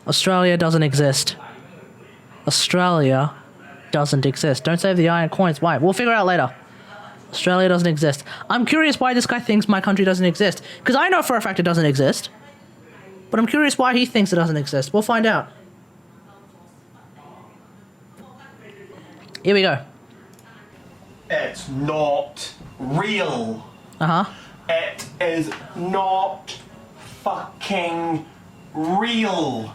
Australia doesn't exist. Australia doesn't exist. Don't save the iron coins. Why? We'll figure it out later. Australia doesn't exist. I'm curious why this guy thinks my country doesn't exist. Because I know for a fact it doesn't exist. But I'm curious why he thinks it doesn't exist. We'll find out. Here we go. It's not real. Uh-huh. It is not fucking real.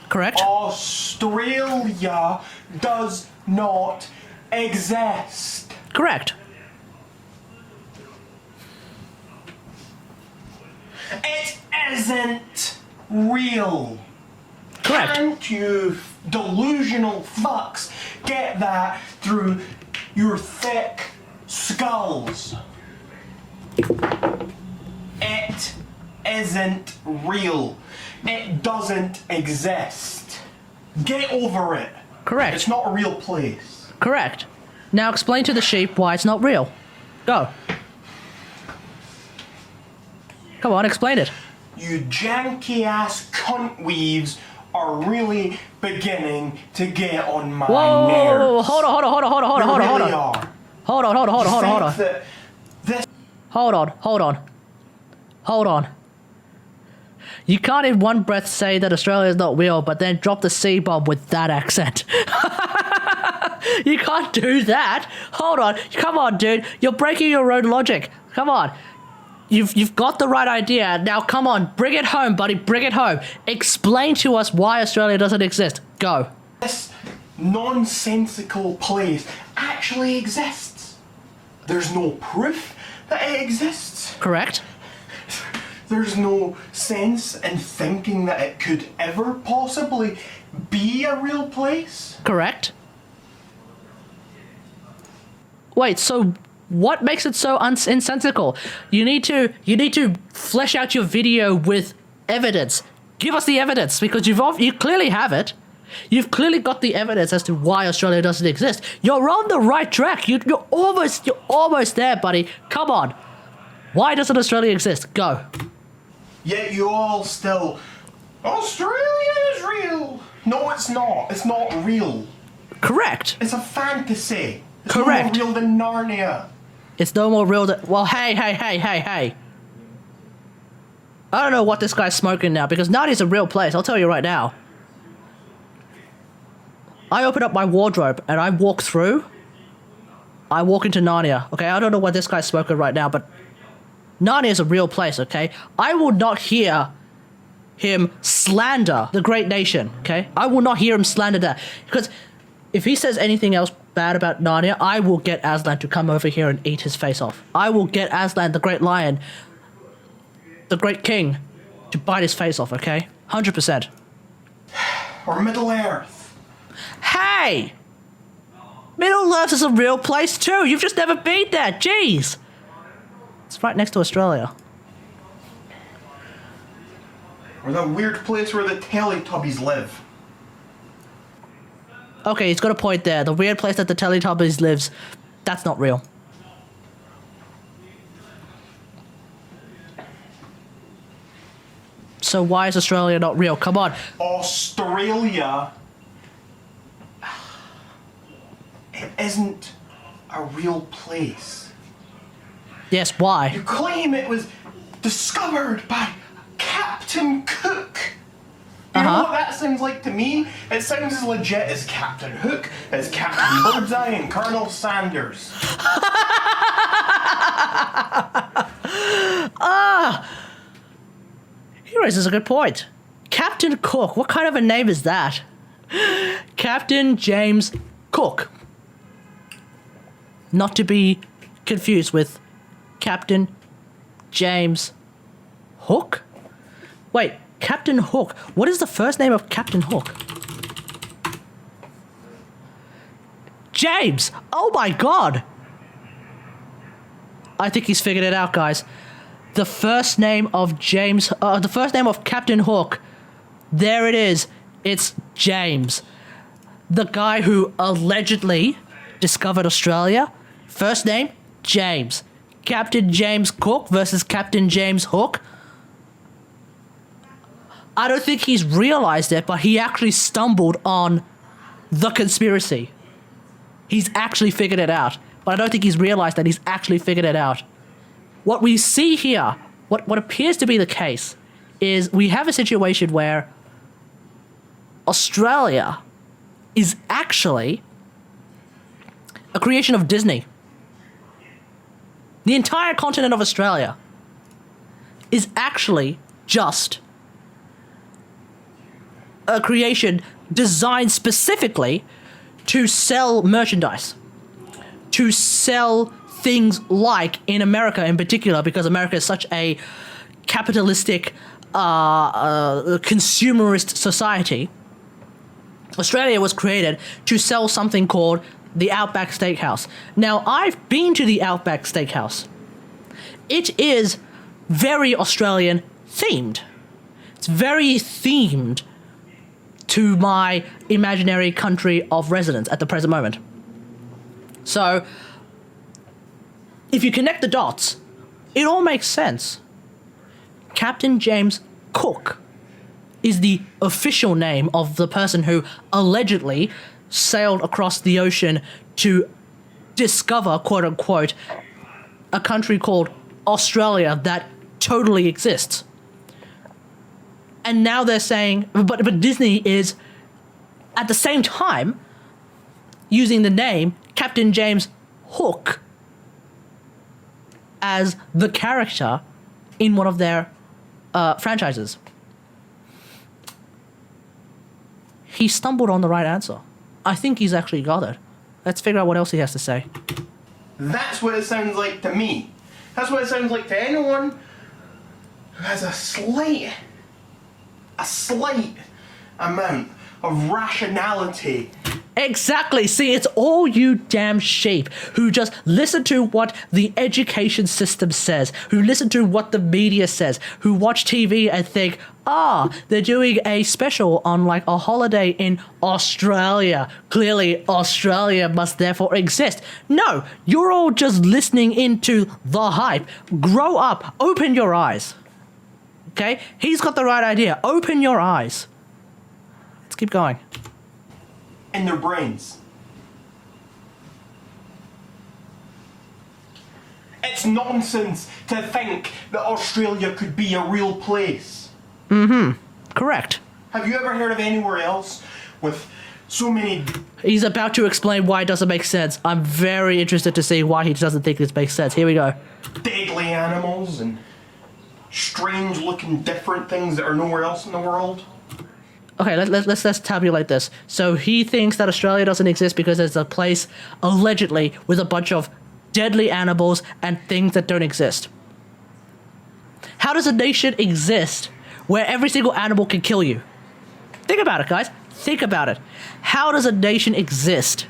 Correct. Australia does not exist. Correct. It isn't real. Correct. Can't you delusional fucks get that through your thick skulls? It isn't real. It doesn't exist. Get over it. Correct. It's not a real place. Correct. Now explain to the sheep why it's not real. Go. Come on, explain it. You janky ass cunt weaves are really beginning to get on my nerves. Hold on. They really are. Hold on. Think that this Hold on. You can't in one breath say that Australia is not real, but then drop the C-bomb with that accent. You can't do that. Hold on. Come on, dude. You're breaking your own logic. Come on. You've got the right idea. Now, come on. Bring it home, buddy. Bring it home. Explain to us why Australia doesn't exist. Go. This nonsensical place actually exists. There's no proof that it exists. Correct. There's no sense in thinking that it could ever possibly be a real place. Correct. Wait, so what makes it so insensical? You need to flesh out your video with evidence. Give us the evidence, because you clearly have it. You've clearly got the evidence as to why Australia doesn't exist. You're on the right track. You're almost there, buddy. Come on. Why doesn't Australia exist? Go. Yet you all still, Australia is real. No, it's not. It's not real. Correct. It's a fantasy. It's Correct. no more real than Narnia. It's no more real than... Well, hey. I don't know what this guy's smoking now, because Narnia's a real place. I'll tell you right now. I open up my wardrobe and I walk through. I walk into Narnia. Okay, I don't know what this guy's smoking right now, but Narnia is a real place, okay? I will not hear him slander the great nation, okay? I will not hear him slander that. Because if he says anything else bad about Narnia, I will get Aslan to come over here and eat his face off. I will get Aslan, the great lion, the great king, to bite his face off, okay? 100%. Or Middle Earth. Hey! Middle Earth is a real place too. You've just never been there. Jeez. It's right next to Australia. Or that weird place where the Teletubbies live. Okay, he's got a point there. The weird place that the Teletubbies lives, that's not real. So why is Australia not real? Come on. Australia. It isn't a real place. Yes, why? You claim it was discovered by Captain Cook. You know what that sounds like to me? It sounds as legit as Captain Hook, as Captain Birdseye, and Colonel Sanders. He raises a good point. Captain Cook. What kind of a name is that? Captain James Cook. Not to be confused with Captain James Hook? Wait, Captain Hook. What is the first name of Captain Hook? James! Oh my god! I think he's figured it out, guys. The first name of the first name of Captain Hook. There it is. It's James. The guy who allegedly discovered Australia. First name, James. Captain James Cook versus Captain James Hook. I don't think he's realized it, but he actually stumbled on the conspiracy. He's actually figured it out. But I don't think he's realized that he's actually figured it out. What we see here, what appears to be the case, is we have a situation where Australia is actually a creation of Disney. The entire continent of Australia is actually just a creation designed specifically to sell merchandise, to sell things like, in America in particular, because America is such a capitalistic, consumerist society, Australia was created to sell something called the Outback Steakhouse. Now, I've been to the Outback Steakhouse. It is very Australian themed. It's very themed to my imaginary country of residence at the present moment. So, if you connect the dots, it all makes sense. Captain James Cook is the official name of the person who allegedly sailed across the ocean to discover, quote unquote, a country called Australia that totally exists. And now they're saying, but Disney is, at the same time, using the name Captain James Hook as the character in one of their franchises. He stumbled on the right answer. I think he's actually got it. Let's figure out what else he has to say. That's what it sounds like to me. That's what it sounds like to anyone who has a slight amount of rationality. Exactly. See, it's all you damn sheep who just listen to what the education system says, who listen to what the media says, who watch TV and think, they're doing a special on like a holiday in Australia. Clearly, Australia must therefore exist. No, you're all just listening into the hype. Grow up. Open your eyes. Okay? He's got the right idea. Open your eyes. Let's keep going. In their brains. It's nonsense to think that Australia could be a real place. Correct. Have you ever heard of anywhere else with so many... He's about to explain why it doesn't make sense. I'm very interested to see why he doesn't think this makes sense. Here we go. deadly animals and strange looking different things that are nowhere else in the world? Okay, let's tabulate this. So he thinks that Australia doesn't exist because there's a place, allegedly, with a bunch of deadly animals and things that don't exist. How does a nation exist where every single animal can kill you? Think about it, guys. Think about it. How does a nation exist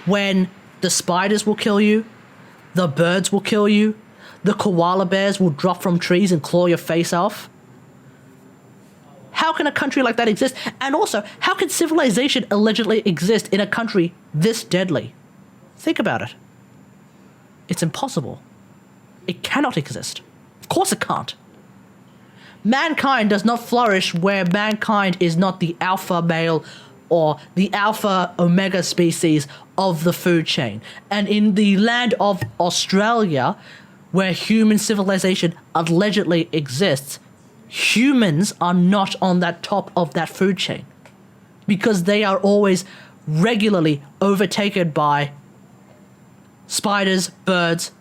when the spiders will kill you, the birds will kill you, the koala bears will drop from trees and claw your face off? How can a country like that exist? And also, how can civilization allegedly exist in a country this deadly? Think about it. It's impossible. It cannot exist. Of course it can't. Mankind does not flourish where mankind is not the alpha male or the alpha omega species of the food chain. And in the land of Australia, where human civilization allegedly exists, humans are not on that top of that food chain because they are always regularly overtaken by spiders, birds,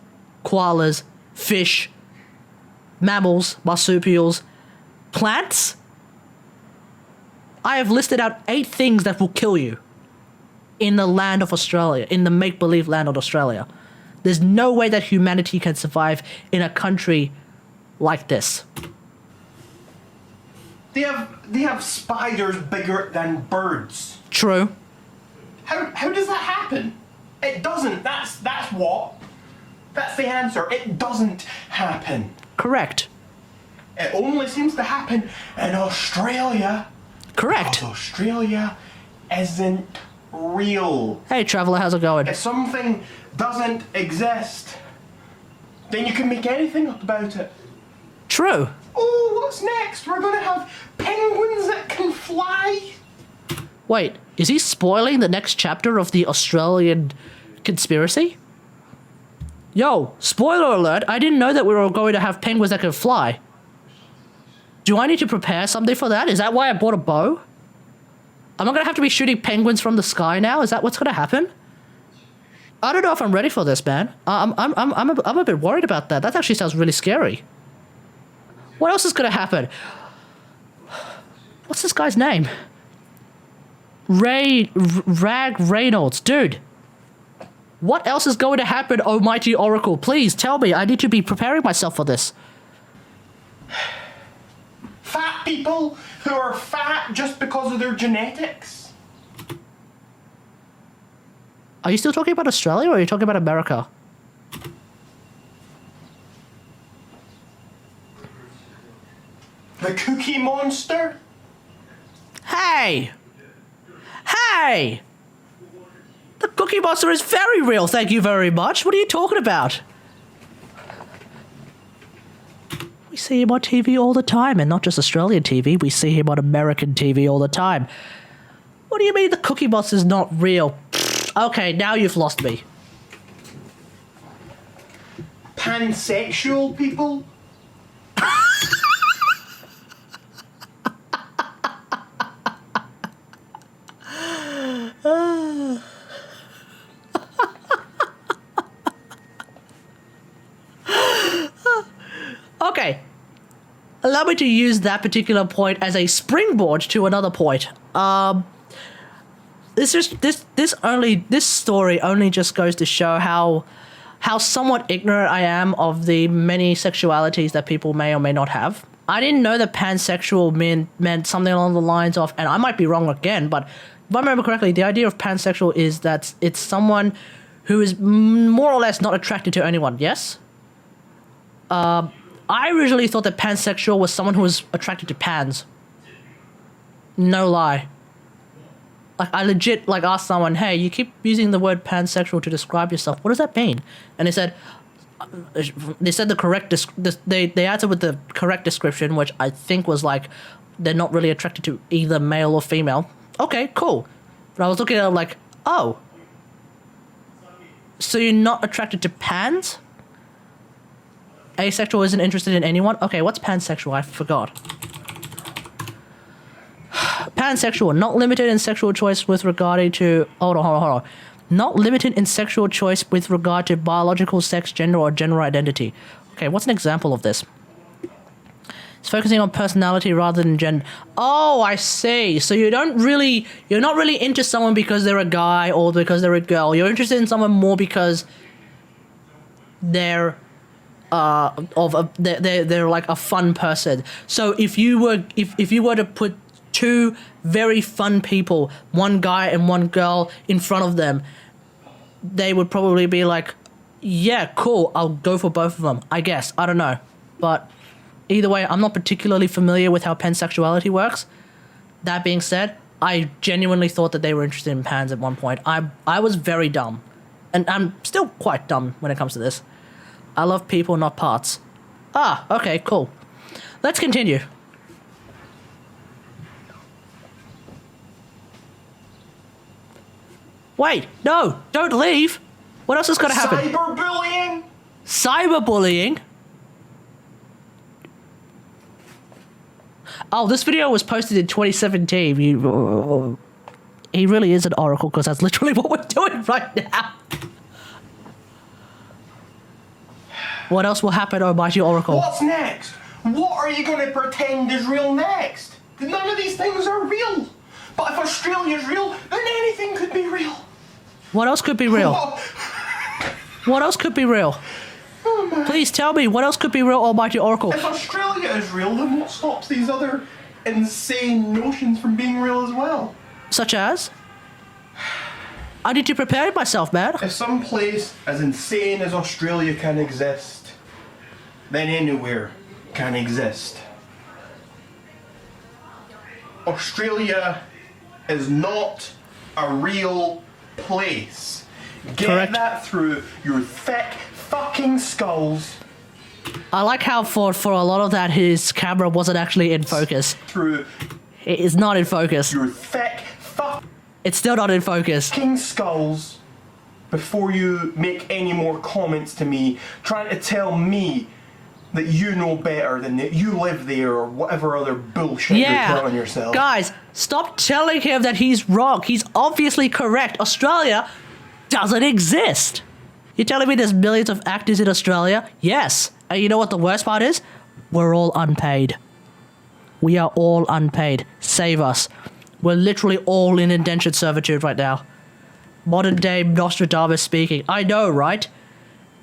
koalas, fish, mammals, marsupials, plants. I have listed out 8 things that will kill you in the land of Australia, in the make-believe land of Australia. There's no way that humanity can survive in a country like this. They have spiders bigger than birds. True. How does that happen? It doesn't. That's what. That's the answer. It doesn't happen. Correct. It only seems to happen in Australia. Correct. Because Australia isn't real. Hey, traveler, how's it going? If something doesn't exist, then you can make anything up about it. True. Oh, what's next? We're gonna have penguins that can fly. Wait, is he spoiling the next chapter of the Australian conspiracy? Yo, spoiler alert, I didn't know that we were going to have penguins that can fly. Do I need to prepare something for that? Is that why I bought a bow? Am I gonna have to be shooting penguins from the sky now? Is that what's gonna happen? I don't know if I'm ready for this, man. I'm a bit worried about that. That actually sounds really scary. What else is gonna happen? What's this guy's name? Rag Reynolds, dude. What else is going to happen, Almighty Oracle? Please tell me. I need to be preparing myself for this. Fat people who are fat just because of their genetics. Are you still talking about Australia or are you talking about America? The Cookie Monster? Hey! Hey! The Cookie Monster is very real, thank you very much. What are you talking about? We see him on TV all the time, and not just Australian TV, we see him on American TV all the time. What do you mean the Cookie Monster is not real? Okay, now you've lost me. Pansexual people? Okay. Allow me to use that particular point as a springboard to another point. This story only just goes to show how somewhat ignorant I am of the many sexualities that people may or may not have. I didn't know that pansexual meant something along the lines of, and I might be wrong again, but if I remember correctly, the idea of pansexual is that it's someone who is more or less not attracted to anyone, yes? I originally thought that pansexual was someone who was attracted to pans. No lie. Like, I legit, like, asked someone, hey, you keep using the word pansexual to describe yourself. What does that mean? And they said the correct, they answered with the correct description, which I think was like, they're not really attracted to either male or female. Okay, cool. But I was looking at it like, oh. So you're not attracted to pans? Asexual isn't interested in anyone? Okay, what's pansexual? I forgot. Pansexual, not limited in sexual choice with regard to... Hold on. Not limited in sexual choice with regard to biological sex, gender, or gender identity. Okay, what's an example of this? It's focusing on personality rather than gender. Oh, I see. So you're not really into someone because they're a guy or because they're a girl. You're interested in someone more because they're they're like a fun person. So if you were to put two very fun people, one guy and one girl, in front of them, they would probably be like, yeah, cool, I'll go for both of them, I guess. I don't know. But either way, I'm not particularly familiar with how pansexuality works. That being said, I genuinely thought that they were interested in pans at one point. I was very dumb. And I'm still quite dumb when it comes to this. I love people, not parts. Ah, okay, cool. Let's continue. Wait, no, don't leave. What else is going to happen? Cyberbullying? Cyberbullying? Oh, this video was posted in 2017. He really is an oracle, because that's literally what we're doing right now. What else will happen, Almighty Oracle? What's next? What are you going to pretend is real next? None of these things are real. But if Australia's real, then anything could be real. What else could be real? What else could be real? Oh, please tell me, what else could be real, Almighty Oracle? If Australia is real, then what stops these other insane notions from being real as well? Such as? I need to prepare myself, man. If some place as insane as Australia can exist, then anywhere can exist. Australia is not a real place. Get Correct. that through your thick fucking skulls. I like how for a lot of that his camera wasn't actually in focus. Through It is not in focus. your thick It's still not in focus. fucking skulls before you make any more comments to me, trying to tell me that you know better than that you live there or whatever other bullshit you're telling yourself. Guys, stop telling him that he's wrong. He's obviously correct. Australia doesn't exist. You're telling me there's millions of actors in Australia? Yes. And you know what the worst part is? We're all unpaid. We are all unpaid. Save us. We're literally all in indentured servitude right now. Modern day Nostradamus speaking. I know, right?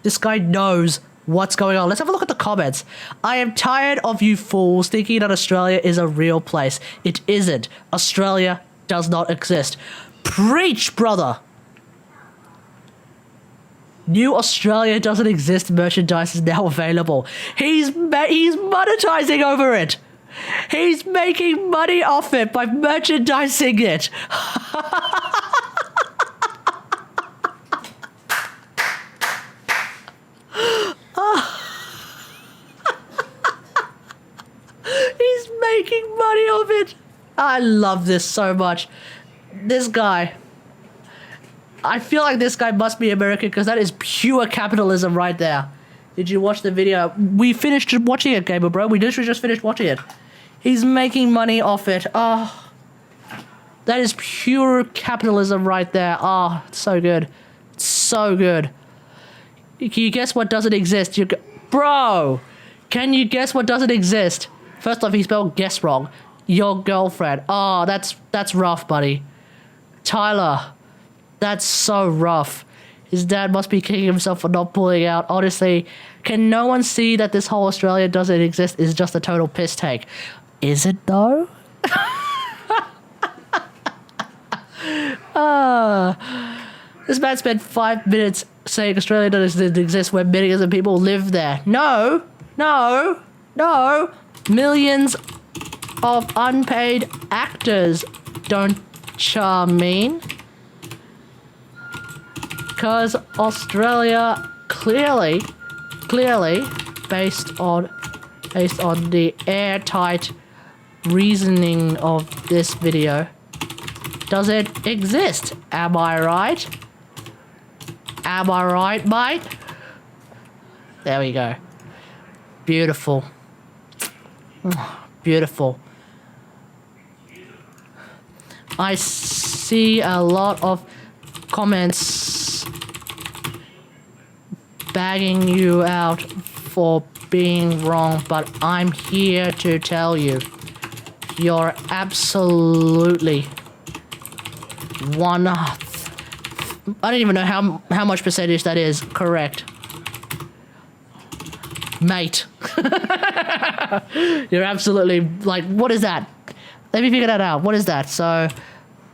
This guy knows what's going on. Let's have a look at the comments. I am tired of you fools thinking that Australia is a real place. It isn't. Australia does not exist. Preach, brother! New Australia doesn't exist merchandise is now available. He's monetizing over it. He's making money off it by merchandising it. He's making money off it. I love this so much. This guy. I feel like this guy must be American because that is pure capitalism right there. Did you watch the video? We finished watching it, Gamer Bro. We literally just finished watching it. He's making money off it. Oh, that is pure capitalism right there. Oh, it's so good. It's so good. Can you guess what doesn't exist? Bro, can you guess what doesn't exist? First off, he spelled guess wrong. Your girlfriend. Oh, that's rough, buddy. Tyler. That's so rough. His dad must be kicking himself for not pulling out. Honestly, can no one see that this whole Australia doesn't exist is just a total piss take? Is it though? This man spent 5 minutes saying Australia doesn't exist when millions of people live there. No. Millions of unpaid actors, don't you mean? Because Australia clearly, based on the airtight reasoning of this video, doesn't exist. Am I right? Am I right, mate? There we go. Beautiful. Beautiful. I see a lot of comments bagging you out for being wrong, but I'm here to tell you, you're absolutely I don't even know how much percentage that is correct. Mate. You're absolutely, like, what is that? Let me figure that out. What is that? So,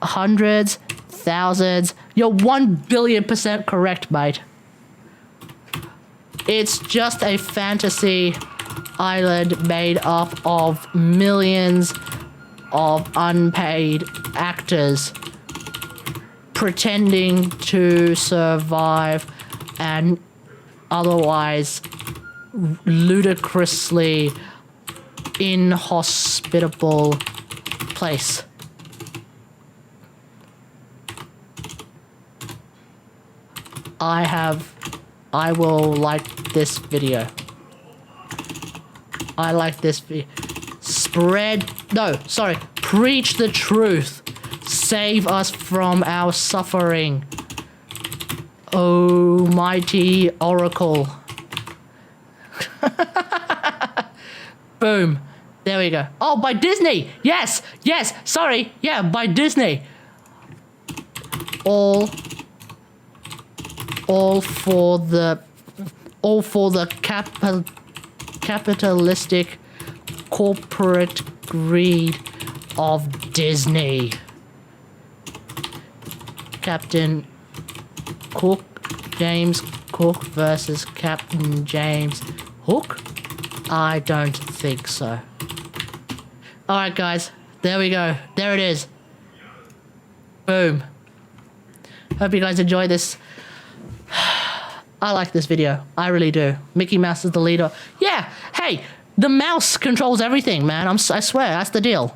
hundreds, thousands. You're 1,000,000,000% correct, mate. It's just a fantasy island made up of millions of unpaid actors pretending to survive an otherwise ludicrously inhospitable place. I will like this video. I like this video. Preach the truth. Save us from our suffering. Oh, mighty oracle. Boom. There we go. Oh, by Disney. Yes. Sorry. Yeah, by Disney. All for the capitalistic corporate greed of Disney. Captain Cook, James Cook versus Captain James Hook? I don't think so. Alright guys, there we go. There it is. Boom. Hope you guys enjoyed this. I like this video. I really do. Mickey Mouse is the leader. Yeah. Hey, the mouse controls everything, man. I swear, that's the deal.